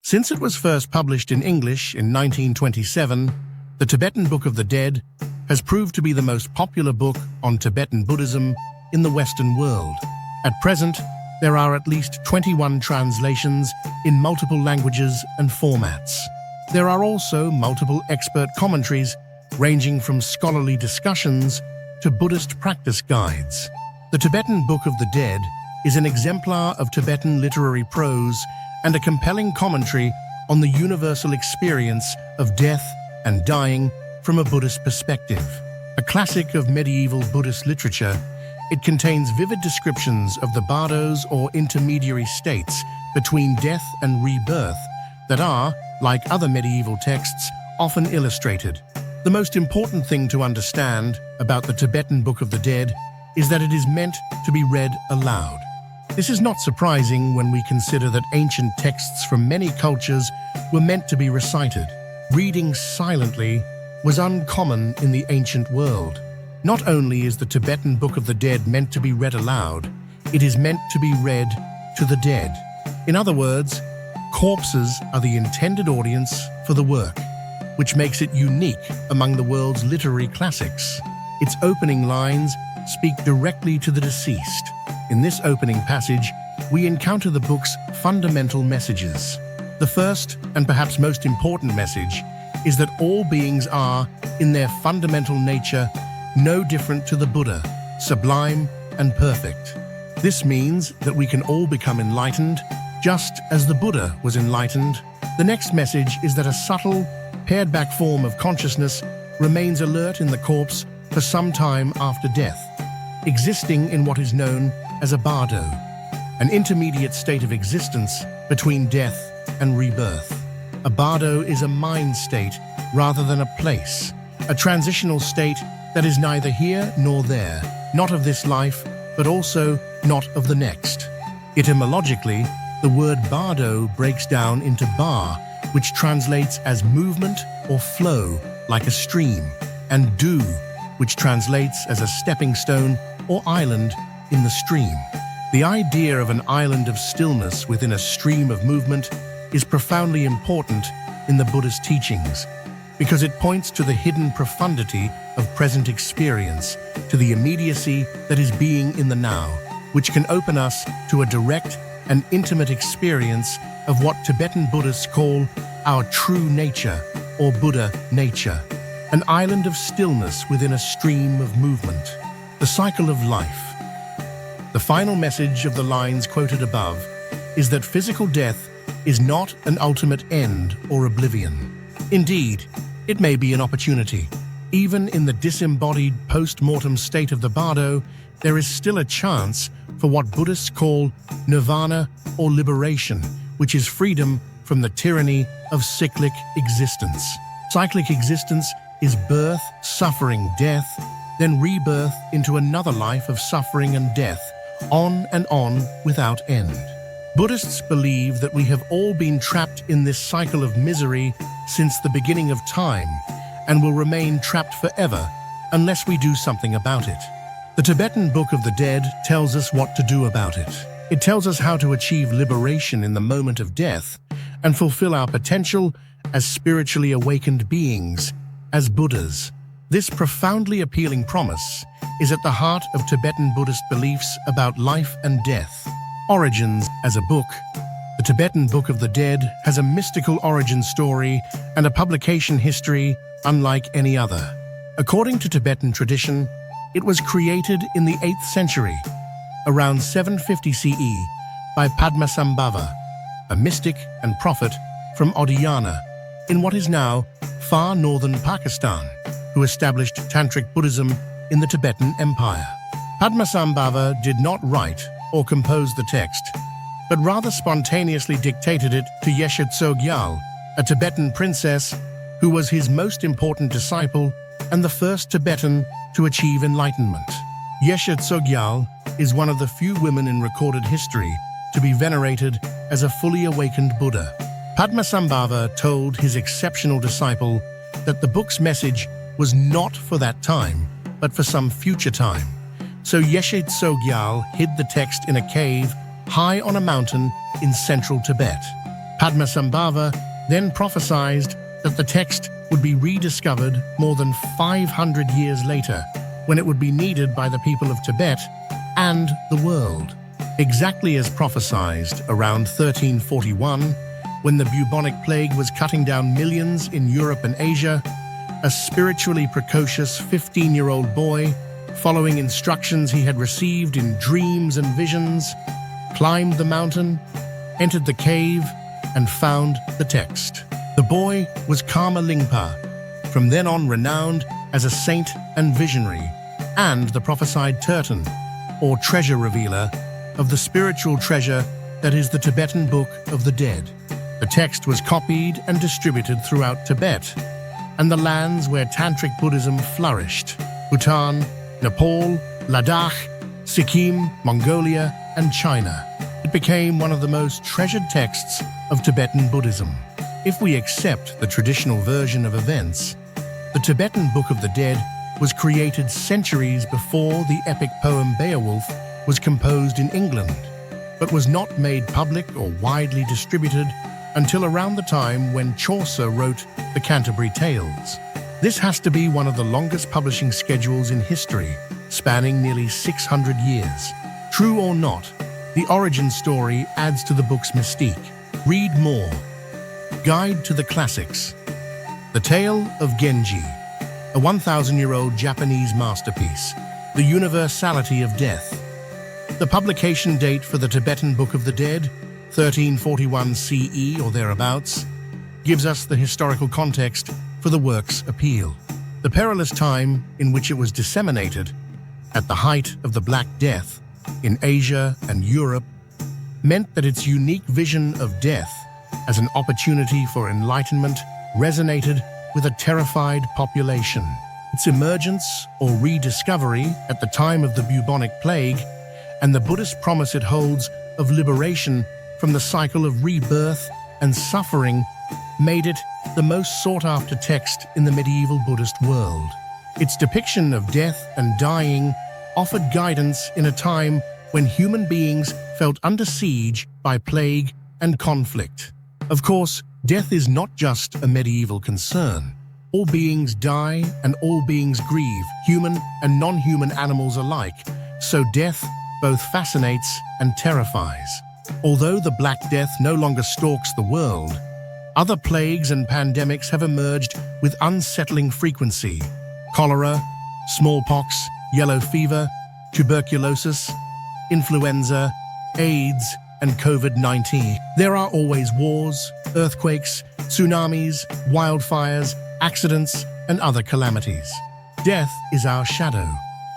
Since it was first published in English in 1927, the Tibetan Book of the Dead has proved to be the most popular book on Tibetan Buddhism in the Western world. At present, there are at least 21 translations in multiple languages and formats. There are also multiple expert commentaries ranging from scholarly discussions to Buddhist practice guides. The Tibetan Book of the Dead is an exemplar of Tibetan literary prose and a compelling commentary on the universal experience of death and dying from a Buddhist perspective. A classic of medieval Buddhist literature, it contains vivid descriptions of the bardos or intermediary states between death and rebirth that are, like other medieval texts, often illustrated. The most important thing to understand about the Tibetan Book of the Dead is that it is meant to be read aloud. This is not surprising when we consider that ancient texts from many cultures were meant to be recited. Reading silently was uncommon in the ancient world. Not only is the Tibetan Book of the Dead meant to be read aloud, it is meant to be read to the dead. In other words, corpses are the intended audience for the work, which makes it unique among the world's literary classics. Its opening lines speak directly to the deceased. In this opening passage, we encounter the book's fundamental messages. The first, and perhaps most important message, is that all beings are, in their fundamental nature, no different to the Buddha, sublime and perfect. This means that we can all become enlightened, just as the Buddha was enlightened. The next message is that a subtle, pared-back form of consciousness remains alert in the corpse for some time after death, existing in what is known as a bardo, an intermediate state of existence between death and rebirth. A bardo is a mind state rather than a place, a transitional state that is neither here nor there, not of this life, but also not of the next. Etymologically, the word bardo breaks down into bar, which translates as movement or flow, like a stream, and do, which translates as a stepping stone or island in the stream. The idea of an island of stillness within a stream of movement is profoundly important in the Buddhist teachings, because it points to the hidden profundity of present experience, to the immediacy that is being in the now, which can open us to a direct and intimate experience of what Tibetan Buddhists call our true nature, or Buddha nature, an island of stillness within a stream of movement. The cycle of life. The final message of the lines quoted above is that physical death is not an ultimate end or oblivion. Indeed, it may be an opportunity. Even in the disembodied post-mortem state of the bardo, there is still a chance for what Buddhists call nirvana or liberation, which is freedom from the tyranny of cyclic existence. Cyclic existence is birth, suffering, death, then rebirth into another life of suffering and death, on and on without end. Buddhists believe that we have all been trapped in this cycle of misery since the beginning of time and will remain trapped forever unless we do something about it. The Tibetan Book of the Dead tells us what to do about it. It tells us how to achieve liberation in the moment of death and fulfill our potential as spiritually awakened beings, as Buddhas. This profoundly appealing promise is at the heart of Tibetan Buddhist beliefs about life and death. Origins. As a book, the Tibetan Book of the Dead has a mystical origin story and a publication history unlike any other. According to Tibetan tradition, it was created in the 8th century, around 750 CE, by Padmasambhava, a mystic and prophet from Odiyana, in what is now far northern Pakistan, who established Tantric Buddhism in the Tibetan Empire. Padmasambhava did not write or compose the text, but rather spontaneously dictated it to Yeshe Tsogyal, a Tibetan princess who was his most important disciple and the first Tibetan to achieve enlightenment. Yeshe Tsogyal is one of the few women in recorded history to be venerated as a fully awakened Buddha. Padmasambhava told his exceptional disciple that the book's message was not for that time, but for some future time. So Yeshe Tsogyal hid the text in a cave high on a mountain in central Tibet. Padmasambhava then prophesied that the text would be rediscovered more than 500 years later, when it would be needed by the people of Tibet and the world. Exactly as prophesied around 1341, when the bubonic plague was cutting down millions in Europe and Asia, a spiritually precocious 15-year-old boy, following instructions he had received in dreams and visions, climbed the mountain, entered the cave, and found the text. The boy was Karma Lingpa, from then on renowned as a saint and visionary, and the prophesied Tibetan, or treasure revealer, of the spiritual treasure that is the Tibetan Book of the Dead. The text was copied and distributed throughout Tibet and the lands where Tantric Buddhism flourished: Bhutan, Nepal, Ladakh, Sikkim, Mongolia, and China. It became one of the most treasured texts of Tibetan Buddhism. If we accept the traditional version of events, the Tibetan Book of the Dead was created centuries before the epic poem Beowulf was composed in England, but was not made public or widely distributed until around the time when Chaucer wrote the Canterbury Tales. This has to be one of the longest publishing schedules in history, spanning nearly 600 years. True or not, the origin story adds to the book's mystique. Read more. Guide to the Classics. The Tale of Genji, a 1,000-year-old Japanese masterpiece, The Universality of Death. The publication date for the Tibetan Book of the Dead, 1341 CE or thereabouts, gives us the historical context for the work's appeal. The perilous time in which it was disseminated, at the height of the Black Death in Asia and Europe, meant that its unique vision of death as an opportunity for enlightenment resonated with a terrified population. Its emergence or rediscovery at the time of the bubonic plague and the Buddhist promise it holds of liberation from the cycle of rebirth and suffering made it the most sought-after text in the medieval Buddhist world. Its depiction of death and dying offered guidance in a time when human beings felt under siege by plague and conflict. Of course, death is not just a medieval concern. All beings die and all beings grieve, human and non-human animals alike, so death both fascinates and terrifies. Although the Black Death no longer stalks the world, other plagues and pandemics have emerged with unsettling frequency: cholera, smallpox, yellow fever, tuberculosis, influenza, AIDS, and COVID-19. There are always wars, earthquakes, tsunamis, wildfires, accidents, and other calamities. Death is our shadow.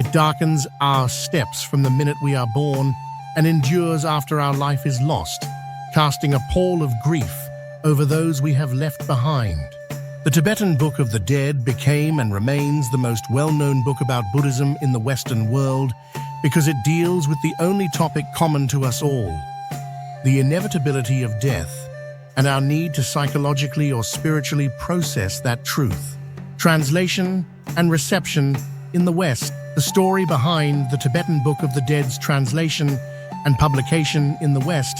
It darkens our steps from the minute we are born and endures after our life is lost, casting a pall of grief over those we have left behind. The Tibetan Book of the Dead became and remains the most well-known book about Buddhism in the Western world because it deals with the only topic common to us all: the inevitability of death and our need to psychologically or spiritually process that truth. Translation and reception in the West. The story behind the Tibetan Book of the Dead's translation and publication in the West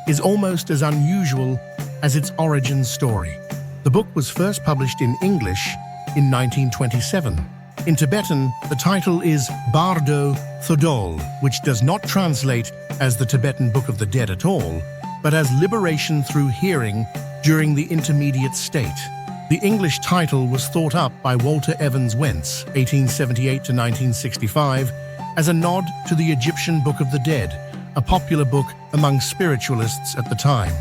is almost as unusual as its origin story. The book was first published in English in 1927. In Tibetan, the title is Bardo Thodol, which does not translate as the Tibetan Book of the Dead at all, but as Liberation Through Hearing during the Intermediate State. The English title was thought up by Walter Evans Wentz, 1878 to 1965, as a nod to the Egyptian Book of the Dead, a popular book among spiritualists at the time.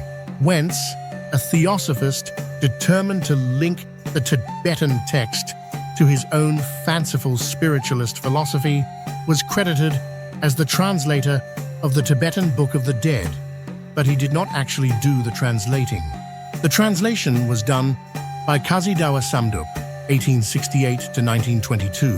Wentz, a theosophist determined to link the Tibetan text to his own fanciful spiritualist philosophy, was credited as the translator of the Tibetan Book of the Dead, but he did not actually do the translating. The translation was done by Kazidawa Samdup, 1868 to 1922,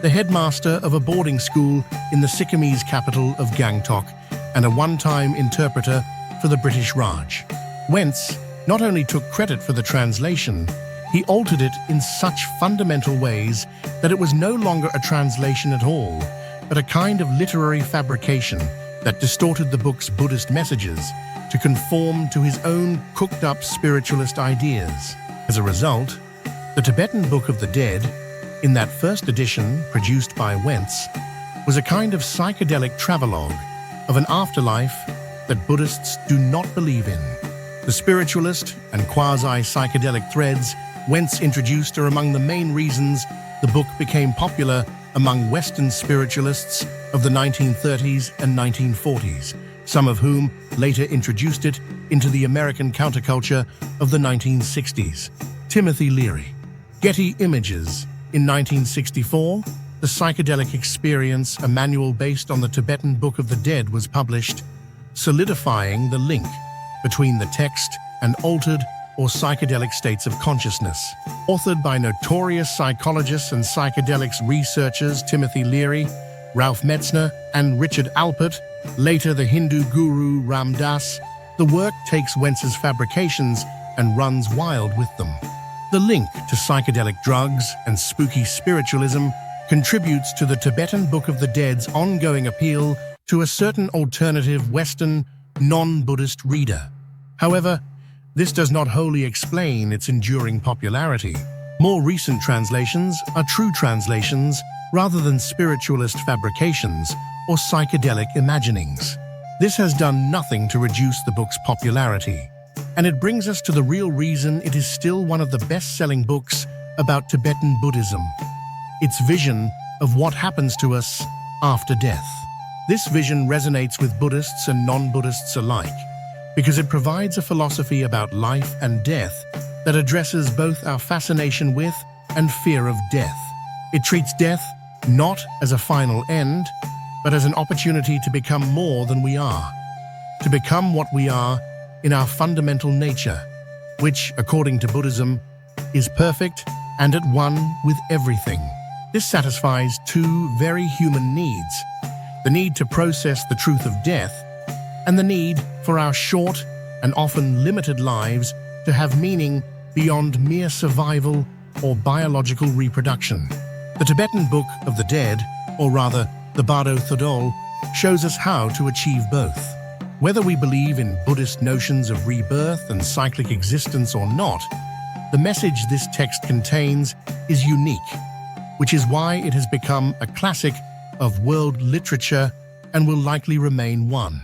the headmaster of a boarding school in the Sikkimese capital of Gangtok and a one-time interpreter for the British Raj. Wentz not only took credit for the translation, he altered it in such fundamental ways that it was no longer a translation at all, but a kind of literary fabrication that distorted the book's Buddhist messages to conform to his own cooked-up spiritualist ideas. As a result, the Tibetan Book of the Dead, in that first edition produced by Wentz, was a kind of psychedelic travelogue of an afterlife that Buddhists do not believe in. The spiritualist and quasi-psychedelic threads Wentz introduced are among the main reasons the book became popular among Western spiritualists of the 1930s and 1940s, some of whom later introduced it into the American counterculture of the 1960s. Timothy Leary. Getty Images. In 1964, The Psychedelic Experience, a manual based on the Tibetan Book of the Dead, was published, solidifying the link between the text and altered or psychedelic states of consciousness. Authored by notorious psychologists and psychedelics researchers Timothy Leary, Ralph Metzner, and Richard Alpert, later the Hindu guru Ram Dass, the work takes Wentz's fabrications and runs wild with them. The link to psychedelic drugs and spooky spiritualism contributes to the Tibetan Book of the Dead's ongoing appeal to a certain alternative Western, non-Buddhist reader. However, this does not wholly explain its enduring popularity. More recent translations are true translations rather than spiritualist fabrications or psychedelic imaginings. This has done nothing to reduce the book's popularity, and it brings us to the real reason it is still one of the best-selling books about Tibetan Buddhism: its vision of what happens to us after death. This vision resonates with Buddhists and non-Buddhists alike, because it provides a philosophy about life and death that addresses both our fascination with and fear of death. It treats death not as a final end, but as an opportunity to become more than we are, to become what we are in our fundamental nature, which, according to Buddhism, is perfect and at one with everything. This satisfies two very human needs: the need to process the truth of death, and the need for our short and often limited lives to have meaning beyond mere survival or biological reproduction. The Tibetan Book of the Dead, or rather the Bardo Thodol, shows us how to achieve both. Whether we believe in Buddhist notions of rebirth and cyclic existence or not, the message this text contains is unique, which is why it has become a classic of world literature and will likely remain one.